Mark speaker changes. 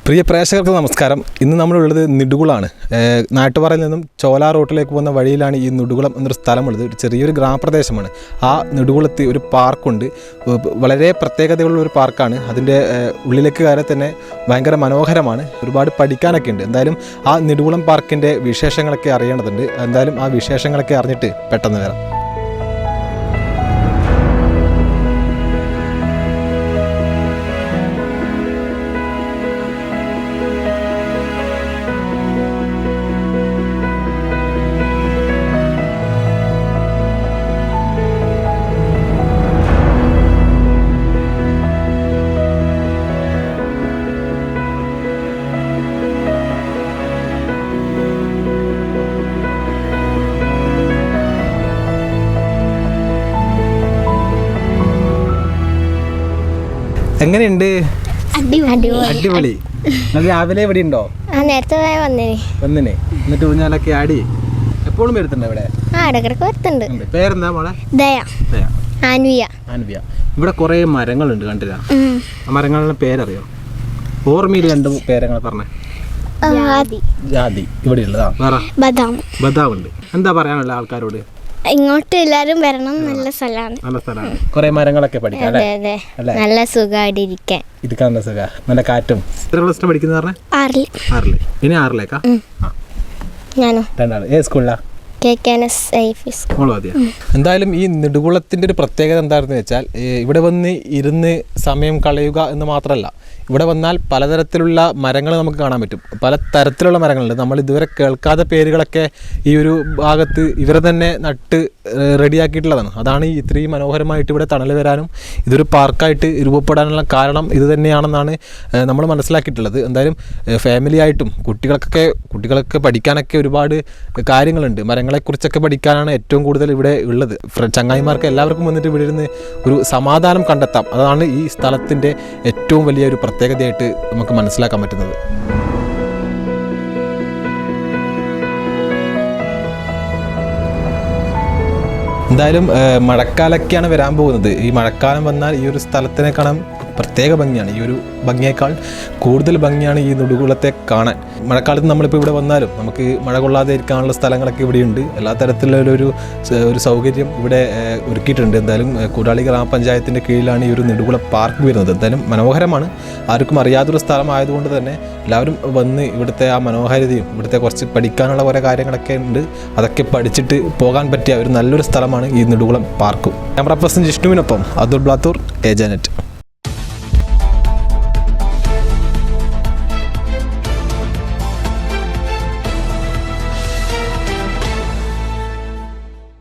Speaker 1: പ്രിയ പ്രേക്ഷകർക്ക് നമസ്കാരം. ഇന്ന് നമ്മളുള്ളത് നെടുകുളമാണ്. നാട്ടുപാറയിൽ നിന്നും ചോല റോട്ടിലേക്ക് പോകുന്ന വഴിയിലാണ് ഈ നെടുകുളം എന്നൊരു സ്ഥലമുള്ളത്. ഒരു ചെറിയൊരു ഗ്രാമപ്രദേശമാണ്. ആ നെടുകുളത്ത് ഒരു പാർക്കുണ്ട്. വളരെ പ്രത്യേകതയുള്ള ഒരു പാർക്കാണ്. അതിൻ്റെ ഉള്ളിലേക്ക് കയറി തന്നെ ഭയങ്കര മനോഹരമാണ്. ഒരുപാട് പഠിക്കാനൊക്കെ ഉണ്ട്. എന്തായാലും ആ നെടുകുളം പാർക്കിൻ്റെ വിശേഷങ്ങളൊക്കെ അറിയേണ്ടതുണ്ട്. എന്തായാലും ആ വിശേഷങ്ങളൊക്കെ അറിഞ്ഞിട്ട് പെട്ടെന്ന് വരാം. എങ്ങനെയുണ്ട്? അടിപൊളി. അത് രാവിലെ ഇവിടെ ഉണ്ടോ?
Speaker 2: നേരത്തെ
Speaker 1: വന്നിനെ. എന്നിട്ട് ഊഞ്ഞാലൊക്കെ ആടി എപ്പോഴും വരുത്തുണ്ടോ ഇവിടെ? പേരെന്താ മോളെ? ആൻവിയ. ഇവിടെ കുറെ മരങ്ങളുണ്ട്, കണ്ടില്ല? ആ മരങ്ങളുടെ പേരറിയോ? ഓർമ്മയിൽ രണ്ട് പേരങ്ങൾ പറഞ്ഞേ. ജാതി ഇവിടെ ഉള്ളതാ. വേറെ ബദാം ഉണ്ട്. എന്താ പറയാനുള്ള ആൾക്കാരോട്?
Speaker 2: ഇങ്ങോട്ട് എല്ലാരും വരണം. നല്ല സ്ഥലമാണ്.
Speaker 1: കുറെ മരങ്ങളൊക്കെ പഠിക്കാം.
Speaker 2: നല്ല സുഖമായിട്ടിരിക്കാൻ.
Speaker 1: നല്ല സുഖ, നല്ല കാറ്റും. എത്ര ക്ലാസ് പഠിക്കുന്ന? 6. ഇനി 6ലേക്കാ?
Speaker 2: ഞാനോ?
Speaker 1: 2 ഏത് സ്കൂളിലാ? എന്തായാലും ഈ നെടുകുളത്തിൻ്റെ ഒരു പ്രത്യേകത എന്താണെന്ന് വെച്ചാൽ, ഇവിടെ വന്ന് ഇരുന്ന് സമയം കളയുക എന്ന് മാത്രമല്ല, ഇവിടെ വന്നാൽ പലതരത്തിലുള്ള മരങ്ങൾ നമുക്ക് കാണാൻ പറ്റും. പല തരത്തിലുള്ള മരങ്ങളുണ്ട്. നമ്മൾ ഇതുവരെ കേൾക്കാത്ത പേരുകളൊക്കെ ഈ ഒരു ഭാഗത്ത് ഇവരെ തന്നെ നട്ട് റെഡിയാക്കിയിട്ടുള്ളതാണ്. അതാണ് ഇത്രയും മനോഹരമായിട്ട് ഇവിടെ തണൽ വരാനും ഇതൊരു പാർക്കായിട്ട് രൂപപ്പെടാനുള്ള കാരണം ഇത് തന്നെയാണെന്നാണ് നമ്മൾ മനസ്സിലാക്കിയിട്ടുള്ളത്. എന്തായാലും ഫാമിലി ആയിട്ടും കുട്ടികളൊക്കെ പഠിക്കാനൊക്കെ ഒരുപാട് കാര്യങ്ങളുണ്ട്. മരങ്ങളെക്കുറിച്ചൊക്കെ പഠിക്കാനാണ് ഏറ്റവും കൂടുതൽ ഇവിടെ ഉള്ളത്. ചങ്ങായിമാർക്ക് എല്ലാവർക്കും വന്നിട്ട് ഇവിടെ ഇരുന്ന് ഒരു സമാധാനം കണ്ടെത്താം. അതാണ് ഈ സ്ഥലത്തിൻ്റെ ഏറ്റവും വലിയ ഒരു പ്രത്യേകതയായിട്ട് നമുക്ക് മനസ്സിലാക്കാൻ പറ്റുന്നത്. എന്തായാലും മഴക്കാലൊക്കെയാണ് വരാൻ പോകുന്നത്. ഈ മഴക്കാലം വന്നാൽ ഈ ഒരു സ്ഥലത്തിനെ കാണാൻ പ്രത്യേക ഭംഗിയാണ്. ഈ ഒരു ഭംഗിയേക്കാൾ കൂടുതൽ ഭംഗിയാണ് ഈ നെടുകുളത്തെ കാണാൻ. മഴക്കാലത്ത് നമ്മളിപ്പോൾ ഇവിടെ വന്നാലും നമുക്ക് മഴ കൊള്ളാതെ ഇരിക്കാനുള്ള സ്ഥലങ്ങളൊക്കെ ഇവിടെയുണ്ട്. എല്ലാ തരത്തിലുള്ള ഒരു സൗകര്യം ഇവിടെ ഒരുക്കിയിട്ടുണ്ട്. എന്തായാലും കൂടാളി ഗ്രാമപഞ്ചായത്തിൻ്റെ കീഴിലാണ് ഈ ഒരു നെടുകുളം പാർക്ക് വരുന്നത്. എന്തായാലും മനോഹരമാണ്. ആർക്കും അറിയാത്തൊരു സ്ഥലമായതുകൊണ്ട് തന്നെ എല്ലാവരും വന്ന് ഇവിടുത്തെ ആ മനോഹാരിതയും ഇവിടുത്തെ കുറച്ച് പഠിക്കാനുള്ള കുറേ കാര്യങ്ങളൊക്കെ ഉണ്ട്. അതൊക്കെ പഠിച്ചിട്ട് പോകാൻ പറ്റിയ ഒരു നല്ലൊരു സ്ഥലമാണ് ഈ നെടുകുളം പാർക്കും. ക്യാമറ പേഴ്സൺ ജിഷ്ണുവിനൊപ്പം അതുൽ ബ്ലാത്തൂർ, ഏജാനെറ്റ്.